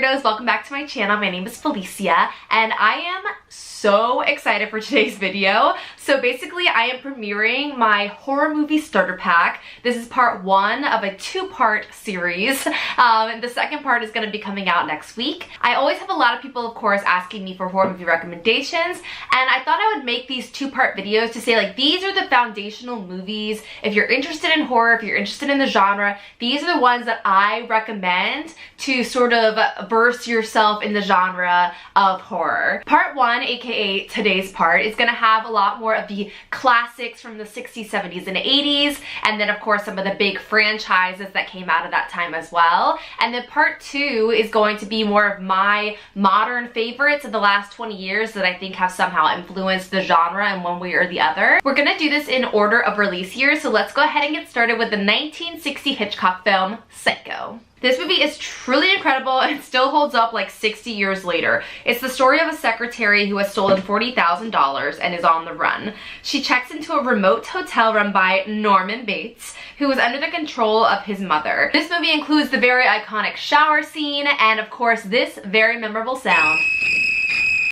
weirdos, welcome back to my channel. My name is Felicia and I am so excited for today's video. So basically I am premiering my horror movie starter pack. This is part one of a two-part series. The second part is going to be coming out next week. I always have a lot of people, of course, asking me for horror movie recommendations, and I thought I would make these two-part videos to say, like, these are the foundational movies. If you're interested in horror, if you're interested in the genre, these are the ones that I recommend to sort of verse yourself in the genre of horror. Part one, aka today's part, is going to have a lot more of the classics from the 60s, 70s, and 80s, and then of course some of the big franchises that came out of that time as well. And then part two is going to be more of my modern favorites of the last 20 years that I think have somehow influenced the genre in one way or the other. We're going to do this in order of release year, so let's go ahead and get started with the 1960 Hitchcock film, Psycho. This movie is truly incredible and still holds up like 60 years later. It's the story of a secretary who has stolen $40,000 and is on the run. She checks into a remote hotel run by Norman Bates, who is under the control of his mother. This movie includes the very iconic shower scene and, of course, this very memorable sound.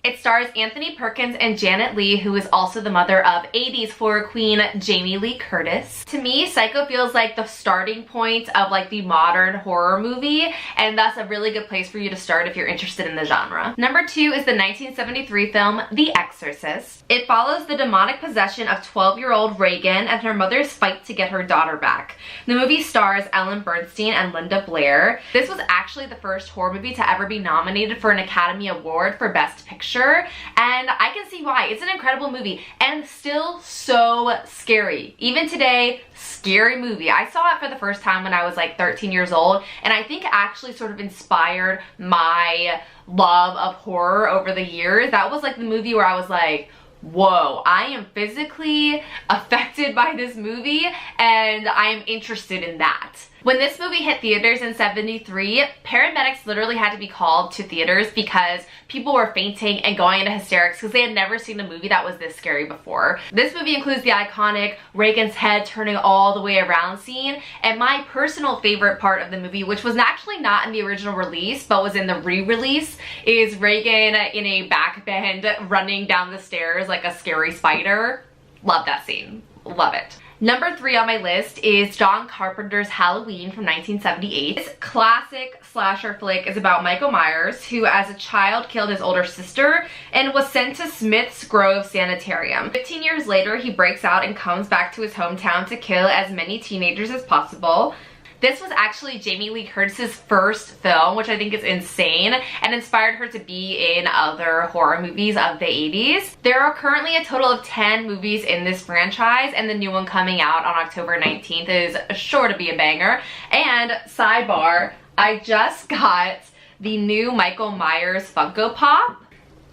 It stars Anthony Perkins and Janet Leigh, who is also the mother of 80s horror queen Jamie Lee Curtis. To me, Psycho feels like the starting point of like the modern horror movie, and that's a really good place for you to start if you're interested in the genre. Number two is the 1973 film The Exorcist. It follows the demonic possession of 12-year-old Regan and her mother's fight to get her daughter back. The movie stars Ellen Bernstein and Linda Blair. This was actually the first horror movie to ever be nominated for an Academy Award for Best Picture, and I can see why. It's an incredible movie and still so scary. Even today, scary movie. I saw it for the first time when I was like 13 years old, and I think it actually sort of inspired my love of horror over the years. That was like the movie where I was like, whoa, I am physically affected by this movie and I am interested in that. When this movie hit theaters in '73, paramedics literally had to be called to theaters because people were fainting and going into hysterics because they had never seen a movie that was this scary before. This movie includes the iconic Regan's head turning all the way around scene, and my personal favorite part of the movie, which was actually not in the original release but was in the re-release, is Regan in a back bend running down the stairs like a scary spider. Love that scene. Love it. Number three on my list is John Carpenter's Halloween from 1978. This classic slasher flick is about Michael Myers, who as a child killed his older sister and was sent to Smith's Grove Sanitarium. 15 years later, he breaks out and comes back to his hometown to kill as many teenagers as possible. This was actually Jamie Lee Curtis's first film, which I think is insane, and inspired her to be in other horror movies of the 80s. There are currently a total of 10 movies in this franchise, and the new one coming out on October 19th is sure to be a banger. And sidebar, I just got the new Michael Myers Funko Pop.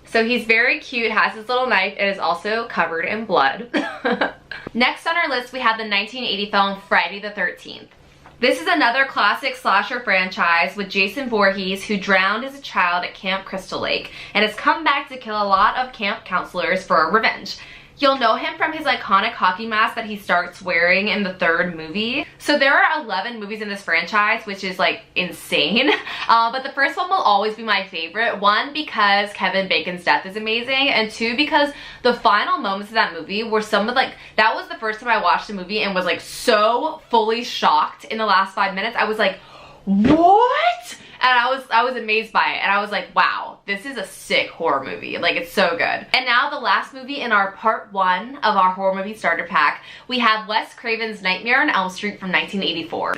So he's very cute, has his little knife, and is also covered in blood. Next on our list, we have the 1980 film Friday the 13th. This is another classic slasher franchise with Jason Voorhees, who drowned as a child at Camp Crystal Lake and has come back to kill a lot of camp counselors for revenge. You'll know him from his iconic hockey mask that he starts wearing in the third movie. So there are 11 movies in this franchise, which is like insane. But the first one will always be my favorite. One, because Kevin Bacon's death is amazing, and two, because the final moments of that movie were some of like, that was the first time I watched the movie and was like so fully shocked in the last 5 minutes. I was like, what? And I was amazed by it, and I was like, wow, this is a sick horror movie. Like, it's so good. And now the last movie in our part one of our horror movie starter pack, we have Wes Craven's Nightmare on Elm Street from 1984.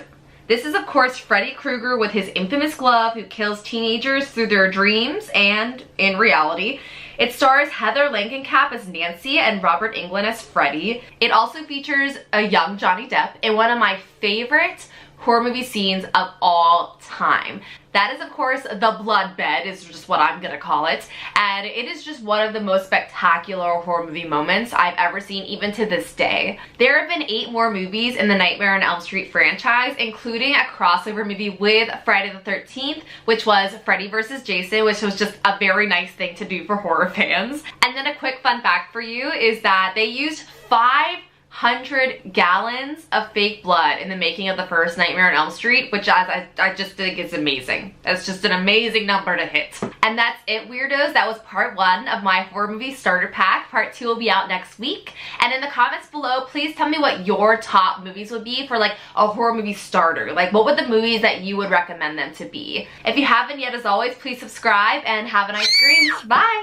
This is, of course, Freddy Krueger with his infamous glove who kills teenagers through their dreams and in reality. It stars Heather Langenkamp as Nancy and Robert Englund as Freddy. It also features a young Johnny Depp in one of my favorite horror movie scenes of all time. That is, of course, the blood bed is just what I'm gonna call it, and it is just one of the most spectacular horror movie moments I've ever seen, even to this day. There have been 8 more movies in the Nightmare on Elm Street franchise, including a crossover movie with Friday the 13th, which was Freddy vs. Jason, which was just a very nice thing to do for horror fans. And then a quick fun fact for you is that they used 5 100 gallons of fake blood in the making of the first Nightmare on Elm Street, which I just think is amazing. That's just an amazing number to hit. And that's it, weirdos. That was part 1 of my horror movie starter pack. Part 2 will be out next week. And in the comments below, please tell me what your top movies would be for like a horror movie starter. Like, what would the movies that you would recommend them to be? If you haven't yet, as always, please subscribe and have an ice cream. Bye!